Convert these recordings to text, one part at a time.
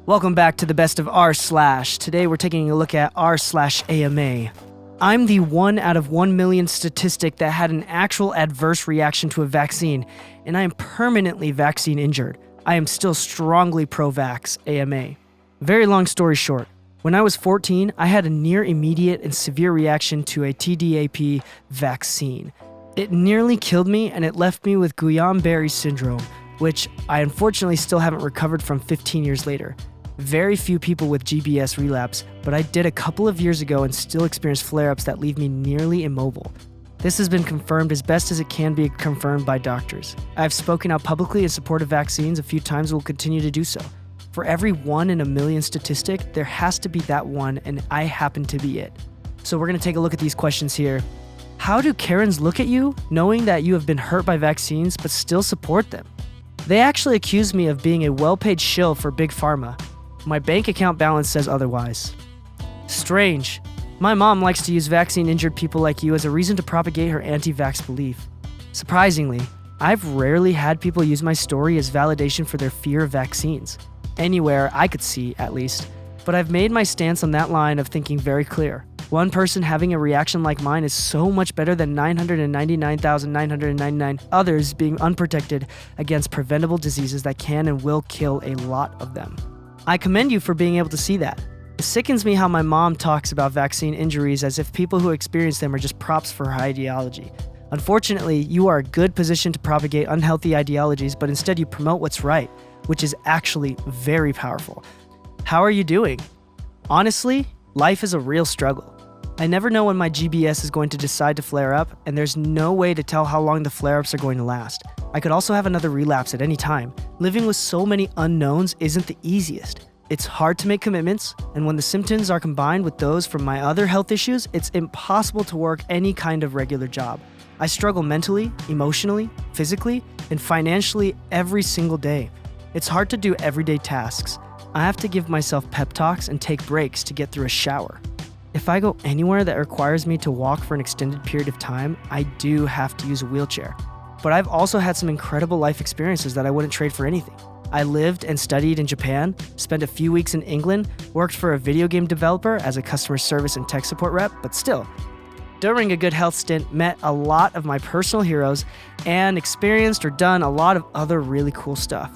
Welcome back to the best of Rslash. Today we're taking a look at r/AMA. I'm the 1 out of 1 million statistic that had an actual adverse reaction to a vaccine, and I am permanently vaccine injured. I am still strongly pro-vax AMA. Very long story short, when I was 14, I had a near immediate and severe reaction to a TDAP vaccine. It nearly killed me, and it left me with Guillain-Barré syndrome, which I unfortunately still haven't recovered from 15 years later. Very few people with GBS relapse, but I did a couple of years ago and still experience flare-ups that leave me nearly immobile. This has been confirmed as best as it can be confirmed by doctors. I've spoken out publicly in support of vaccines a few times and will continue to do so. For every 1 in a million statistic, there has to be that one, and I happen to be it. So we're going to take a look at these questions here. How do Karens look at you, knowing that you have been hurt by vaccines but still support them? They actually accuse me of being a well-paid shill for Big Pharma. My bank account balance says otherwise. Strange. My mom likes to use vaccine-injured people like you as a reason to propagate her anti-vax belief. Surprisingly, I've rarely had people use my story as validation for their fear of vaccines. Anywhere I could see, at least. But I've made my stance on that line of thinking very clear. One person having a reaction like mine is so much better than 999,999 others being unprotected against preventable diseases that can and will kill a lot of them. I commend you for being able to see that. It sickens me how my mom talks about vaccine injuries as if people who experience them are just props for her ideology. Unfortunately, you are a good position to propagate unhealthy ideologies, but instead you promote what's right, which is actually very powerful. How are you doing? Honestly, life is a real struggle. I never know when my GBS is going to decide to flare up, and there's no way to tell how long the flare-ups are going to last. I could also have another relapse at any time. Living with so many unknowns isn't the easiest. It's hard to make commitments, and when the symptoms are combined with those from my other health issues, it's impossible to work any kind of regular job. I struggle mentally, emotionally, physically, and financially every single day. It's hard to do everyday tasks. I have to give myself pep talks and take breaks to get through a shower. If I go anywhere that requires me to walk for an extended period of time, I do have to use a wheelchair. But I've also had some incredible life experiences that I wouldn't trade for anything. I lived and studied in Japan, spent a few weeks in England, worked for a video game developer as a customer service and tech support rep, but still. During a good health stint, met a lot of my personal heroes and experienced or done a lot of other really cool stuff.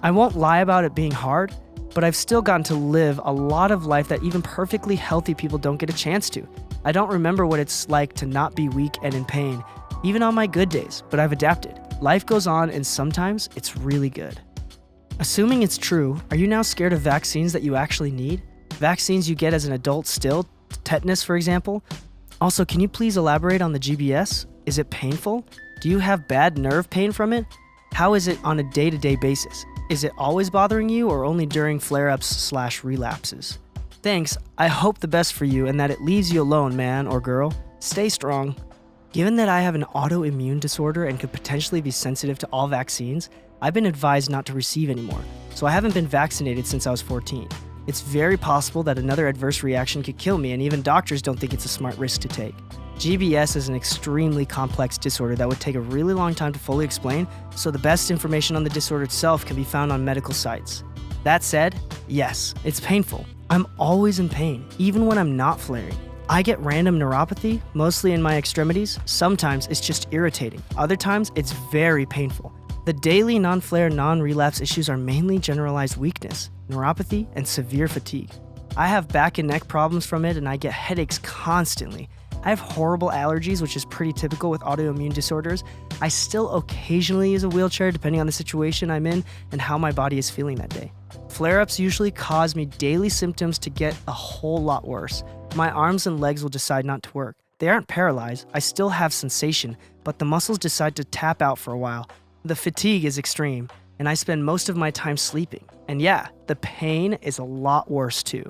I won't lie about it being hard, but I've still gotten to live a lot of life that even perfectly healthy people don't get a chance to. I don't remember what it's like to not be weak and in pain, even on my good days, but I've adapted. Life goes on, and sometimes it's really good. Assuming it's true, are you now scared of vaccines that you actually need? Vaccines you get as an adult still? Tetanus, for example? Also, can you please elaborate on the GBS? Is it painful? Do you have bad nerve pain from it? How is it on a day-to-day basis? Is it always bothering you or only during flare-ups/relapses? Thanks, I hope the best for you and that it leaves you alone, man or girl. Stay strong. Given that I have an autoimmune disorder and could potentially be sensitive to all vaccines, I've been advised not to receive anymore, so I haven't been vaccinated since I was 14. It's very possible that another adverse reaction could kill me, and even doctors don't think it's a smart risk to take. GBS is an extremely complex disorder that would take a really long time to fully explain, so the best information on the disorder itself can be found on medical sites. That said, yes, it's painful. I'm always in pain, even when I'm not flaring. I get random neuropathy, mostly in my extremities. Sometimes it's just irritating. Other times it's very painful. The daily non-flare, non-relapse issues are mainly generalized weakness, neuropathy, and severe fatigue. I have back and neck problems from it, and I get headaches constantly. I have horrible allergies, which is pretty typical with autoimmune disorders. I still occasionally use a wheelchair depending on the situation I'm in and how my body is feeling that day. Flare-ups usually cause me daily symptoms to get a whole lot worse. My arms and legs will decide not to work. They aren't paralyzed, I still have sensation, but the muscles decide to tap out for a while. The fatigue is extreme, and I spend most of my time sleeping. And yeah, the pain is a lot worse too.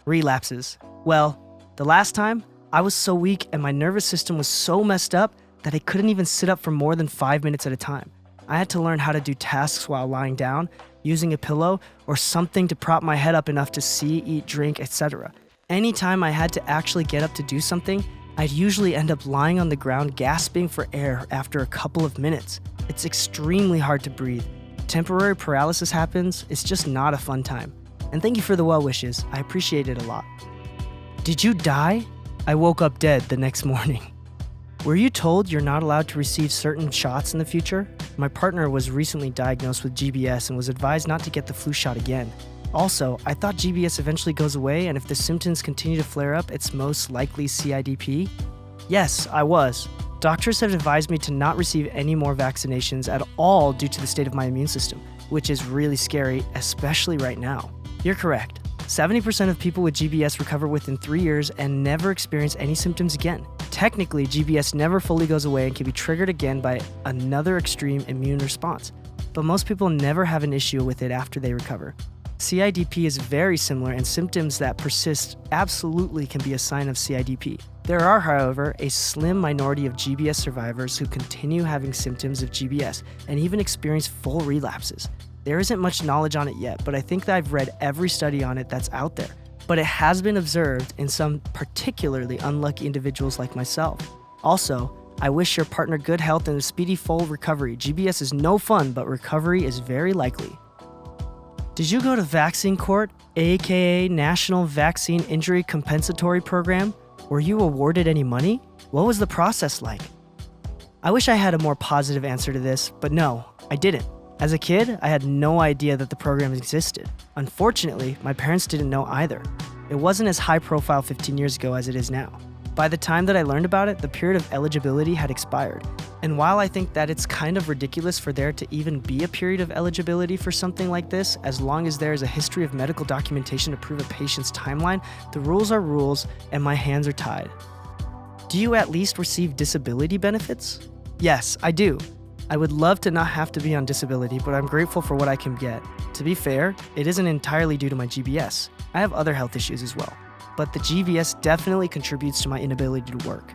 Relapses. Well, the last time, I was so weak and my nervous system was so messed up that I couldn't even sit up for more than 5 minutes at a time. I had to learn how to do tasks while lying down, using a pillow, or something to prop my head up enough to see, eat, drink, etc. Anytime I had to actually get up to do something, I'd usually end up lying on the ground gasping for air after a couple of minutes. It's extremely hard to breathe. Temporary paralysis happens, it's just not a fun time. And thank you for the well wishes. I appreciate it a lot. Did you die? I woke up dead the next morning. Were you told you're not allowed to receive certain shots in the future? My partner was recently diagnosed with GBS and was advised not to get the flu shot again. Also, I thought GBS eventually goes away, and if the symptoms continue to flare up, it's most likely CIDP? Yes, I was. Doctors have advised me to not receive any more vaccinations at all due to the state of my immune system, which is really scary, especially right now. You're correct. 70% of people with GBS recover within 3 years and never experience any symptoms again. Technically, GBS never fully goes away and can be triggered again by another extreme immune response, but most people never have an issue with it after they recover. CIDP is very similar, and symptoms that persist absolutely can be a sign of CIDP. There are, however, a slim minority of GBS survivors who continue having symptoms of GBS and even experience full relapses. There isn't much knowledge on it yet, but I think that I've read every study on it that's out there. But it has been observed in some particularly unlucky individuals like myself. Also, I wish your partner good health and a speedy full recovery. GBS is no fun, but recovery is very likely. Did you go to vaccine court, aka National Vaccine Injury Compensatory Program? Were you awarded any money? What was the process like? I wish I had a more positive answer to this, but no, I didn't. As a kid, I had no idea that the program existed. Unfortunately, my parents didn't know either. It wasn't as high profile 15 years ago as it is now. By the time that I learned about it, the period of eligibility had expired. And while I think that it's kind of ridiculous for there to even be a period of eligibility for something like this, as long as there is a history of medical documentation to prove a patient's timeline, the rules are rules and my hands are tied. Do you at least receive disability benefits? Yes, I do. I would love to not have to be on disability, but I'm grateful for what I can get. To be fair, it isn't entirely due to my GBS. I have other health issues as well, but the GBS definitely contributes to my inability to work.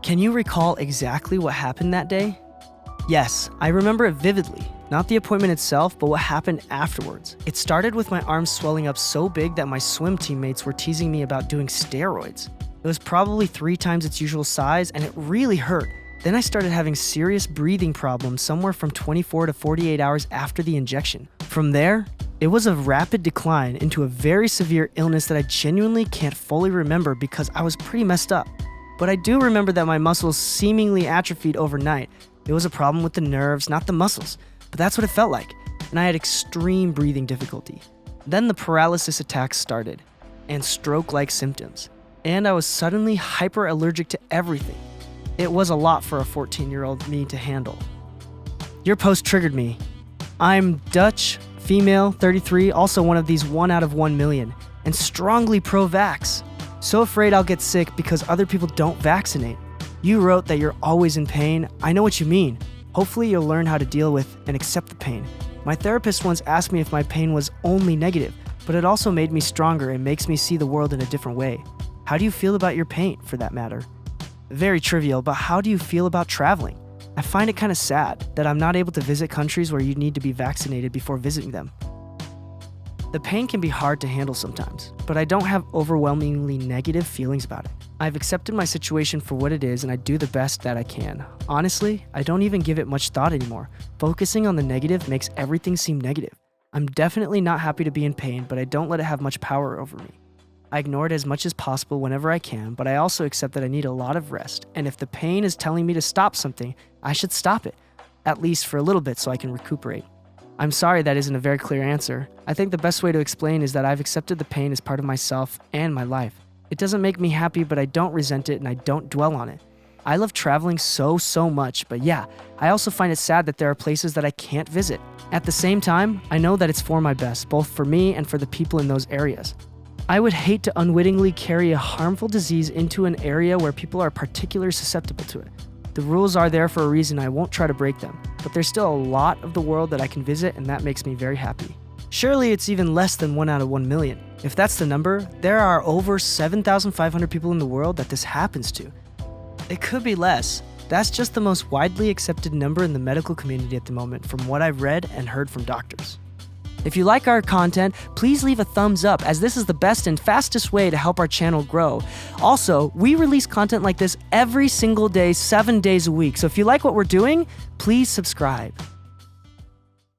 Can you recall exactly what happened that day? Yes, I remember it vividly. Not the appointment itself, but what happened afterwards. It started with my arms swelling up so big that my swim teammates were teasing me about doing steroids. It was probably 3 times its usual size, and it really hurt. Then I started having serious breathing problems somewhere from 24 to 48 hours after the injection. From there, it was a rapid decline into a very severe illness that I genuinely can't fully remember because I was pretty messed up. But I do remember that my muscles seemingly atrophied overnight. It was a problem with the nerves, not the muscles, but that's what it felt like. And I had extreme breathing difficulty. Then the paralysis attacks started, and stroke-like symptoms. And I was suddenly hyper-allergic to everything. It was a lot for a 14-year-old me to handle. Your post triggered me. I'm Dutch, female, 33, also one of these 1 out of 1 million, and strongly pro-vax. So afraid I'll get sick because other people don't vaccinate. You wrote that you're always in pain. I know what you mean. Hopefully you'll learn how to deal with and accept the pain. My therapist once asked me if my pain was only negative, but it also made me stronger and makes me see the world in a different way. How do you feel about your pain, for that matter? Very trivial, but how do you feel about traveling? I find it kind of sad that I'm not able to visit countries where you need to be vaccinated before visiting them. The pain can be hard to handle sometimes, but I don't have overwhelmingly negative feelings about it. I've accepted my situation for what it is and I do the best that I can. Honestly, I don't even give it much thought anymore. Focusing on the negative makes everything seem negative. I'm definitely not happy to be in pain, but I don't let it have much power over me. I ignore it as much as possible whenever I can, but I also accept that I need a lot of rest, and if the pain is telling me to stop something, I should stop it, at least for a little bit so I can recuperate. I'm sorry that isn't a very clear answer. I think the best way to explain is that I've accepted the pain as part of myself and my life. It doesn't make me happy, but I don't resent it and I don't dwell on it. I love traveling so much, but yeah, I also find it sad that there are places that I can't visit. At the same time, I know that it's for my best, both for me and for the people in those areas. I would hate to unwittingly carry a harmful disease into an area where people are particularly susceptible to it. The rules are there for a reason. I won't try to break them, but there's still a lot of the world that I can visit, and that makes me very happy. Surely it's even less than 1 out of 1 million. If that's the number, there are over 7,500 people in the world that this happens to. It could be less. That's just the most widely accepted number in the medical community at the moment from what I've read and heard from doctors. If you like our content, please leave a thumbs up, as this is the best and fastest way to help our channel grow. Also, we release content like this every single day, 7 days a week. So if you like what we're doing, please subscribe.